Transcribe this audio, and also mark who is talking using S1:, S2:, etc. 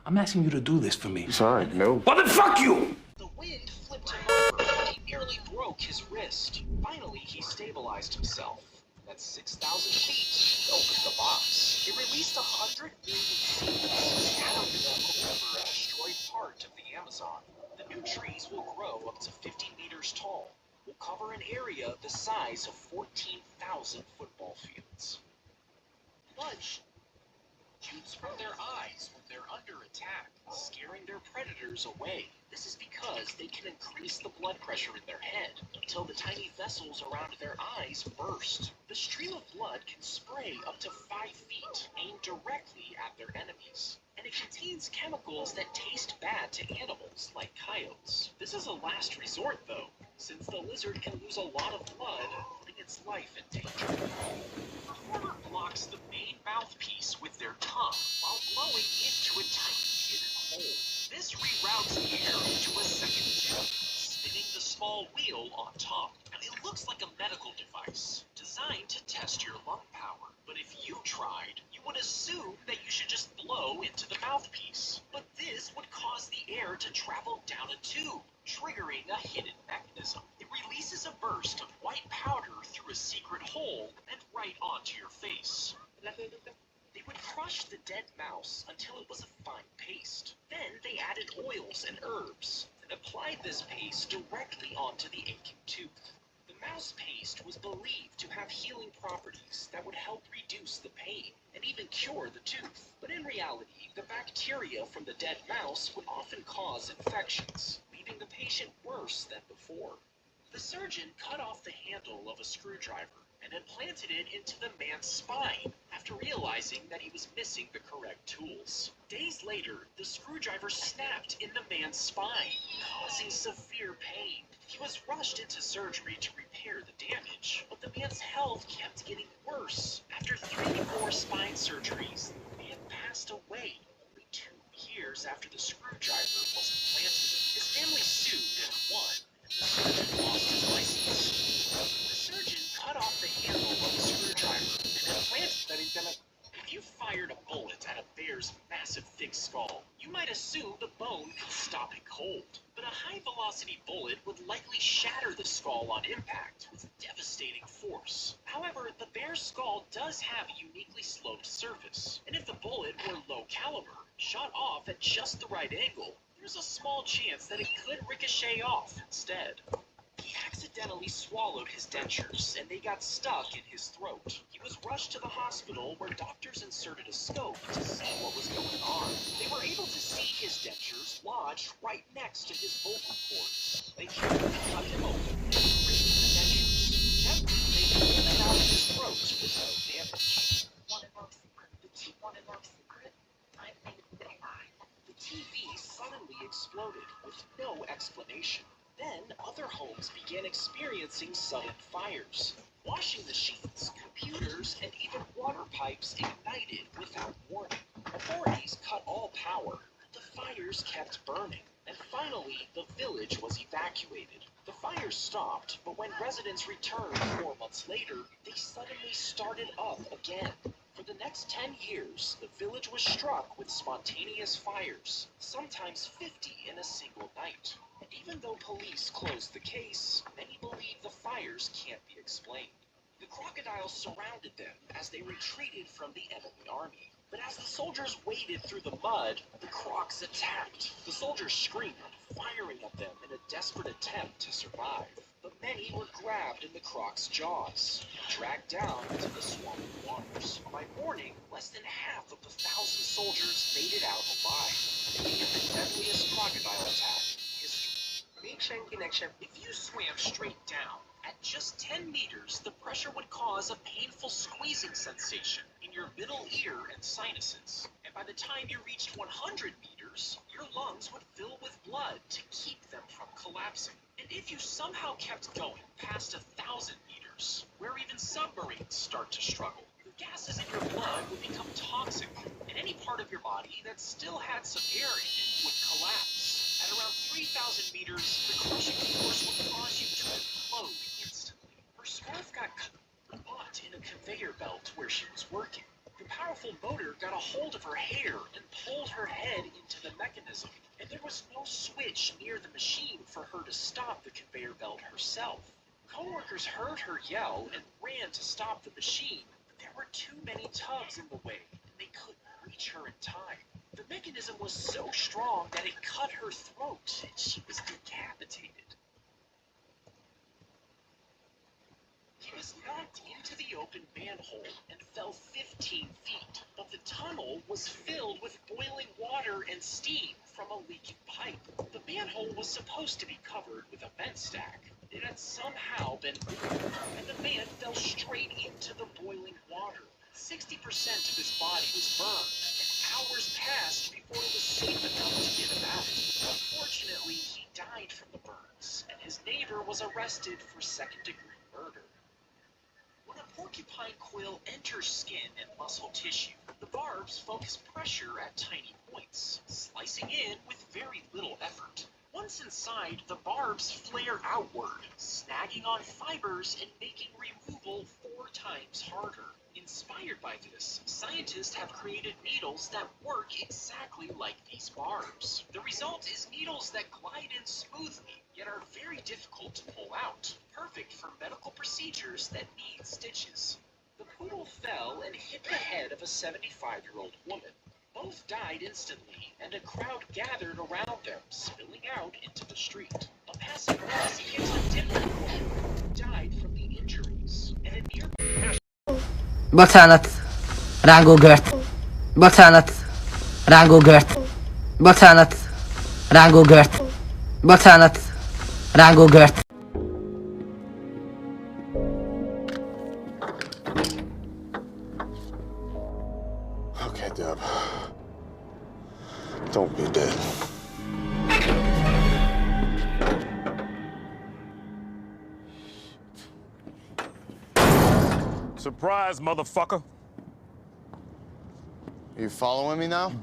S1: I'm asking you to do this for me.
S2: Sorry, no.
S1: Well, then fuck you!
S3: The wind flipped him over, and he nearly broke his wrist. Finally, he stabilized himself. At 6,000 feet, opened the box. It released 100 million seeds, scattering them over a destroyed part of the Amazon. The new trees will grow up to 50 meters tall. Will cover an area the size of 14,000 football fields. Blood shoots from their eyes when they're under attack, scaring their predators away. This is because they can increase the blood pressure in their head until the tiny vessels around their eyes burst. The stream of blood can spray up to 5 feet, aimed directly at their enemies. And it contains chemicals that taste bad to animals, like coyotes. This is a last resort, though, since the lizard can lose a lot of blood, putting its life in danger. The performer blocks the main mouthpiece with their tongue while blowing into a tiny hidden hole. This reroutes the air into a second tube, spinning the small wheel on top. And it looks like a medical device, designed to test your lung power. But if you tried, you would assume that you should just blow into the mouthpiece. But this would cause the air to travel down a tube, triggering a hidden mechanism. It releases a burst of white powder through a secret hole and right onto your face. They would crush the dead mouse until it was a fine paste. Then they added oils and herbs and applied this paste directly onto the aching tooth. The mouse paste was believed to have healing properties that would help reduce the pain and even cure the tooth. But in reality, the bacteria from the dead mouse would often cause infections, leaving the patient worse than before. The surgeon cut off the handle of a screwdriver and implanted it into the man's spine after realizing that he was missing the correct tools. Days later, the screwdriver snapped in the man's spine, causing severe pain. He was rushed into surgery to repair the damage, but the man's health kept getting worse. After 3 more spine surgeries, the man passed away only 2 years after the screwdriver was implanted. His family sued and won, and the surgeon lost his license. The surgeon cut off the handle of the screwdriver and implanted it. If you fired a bullet at a bear's massive thick skull, you might assume the bone could stop it cold. But a high-velocity bullet would likely shatter the skull on impact with devastating force. However, the bear's skull does have a uniquely sloped surface, and if the bullet were low caliber, shot off at just the right angle, there's a small chance that it could ricochet off instead. He accidentally swallowed his dentures, and they got stuck in his throat. He was rushed to the hospital where doctors inserted a scope to see what was going on. They were able to see his dentures lodged right next to his vocal cords. They carefully cut him open and removed the dentures. Gently, they pulled them out of his throat with no damage. Want to know a secret? I think they are. The TV suddenly exploded with no explanation. Then, other homes began experiencing sudden fires. Washing machines, computers, and even water pipes ignited without warning. Authorities cut all power, but the fires kept burning. And finally, the village was evacuated. The fires stopped, but when residents returned 4 months later, they suddenly started up again. For the next 10 years, the village was struck with spontaneous fires, sometimes 50 in a single night. And even though police closed the case, many believe the fires can't be explained. The crocodiles surrounded them as they retreated from the enemy army. But as the soldiers waded through the mud, the crocs attacked. The soldiers screamed, firing at them in a desperate attempt to survive. But many were grabbed in the crocs' jaws and dragged down into the swampy waters. By morning, less than half of the 1,000 soldiers made it out alive, making it the deadliest crocodile attack in history. If you swam straight down, at just 10 meters, the pressure would cause a painful squeezing sensation in your middle ear and sinuses. And by the time you reached 100 meters, your lungs would fill with blood to keep them from collapsing. if you somehow kept going past 1,000 meters, where even submarines start to struggle, the gases in your blood would become toxic, and any part of your body that still had some air in it would collapse. At around 3,000 meters, the crushing force would cause you to implode instantly. Her scarf got caught in a conveyor belt where she was working. The powerful motor got a hold of her hair and pulled her head into the mechanism, and there was no switch near the machine for her to stop the conveyor belt herself. Coworkers heard her yell and ran to stop the machine, but there were too many tugs in the way, and they couldn't reach her in time. The mechanism was so strong that it cut her throat, and she was decapitated. He was knocked into the open manhole and fell 15 feet, but the tunnel was filled with boiling water and steam from a leaking pipe. The manhole was supposed to be covered with a vent stack. It had somehow been moved, and the man fell straight into the boiling water. 60% of his body was burned, and hours passed before it was safe enough to get him out. Unfortunately, he died from the burns, and his neighbor was arrested for second-degree murder. When a porcupine quill enters skin and muscle tissue, the barbs focus pressure at tiny points, slicing in with very little effort. Once inside, the barbs flare outward, snagging on fibers and making removal 4 times harder. Inspired by this, scientists have created needles that work exactly like these barbs. The result is needles that glide in smoothly, yet are very difficult to pull out, perfect for medical procedures that need stitches. The poodle fell and hit the head of a 75-year-old woman. Both died instantly, and a crowd gathered around them, spilling out into the street. A passing bus hit a different woman, who died from the injuries, and a nearby...
S2: Bocsánat, rángógört. Bocsánat, rángógört. Bocsánat, rángógört. Bocsánat, rángógört.
S4: Okay, Deb. Don't be dead.
S5: Surprise, motherfucker.
S4: Are you following me now?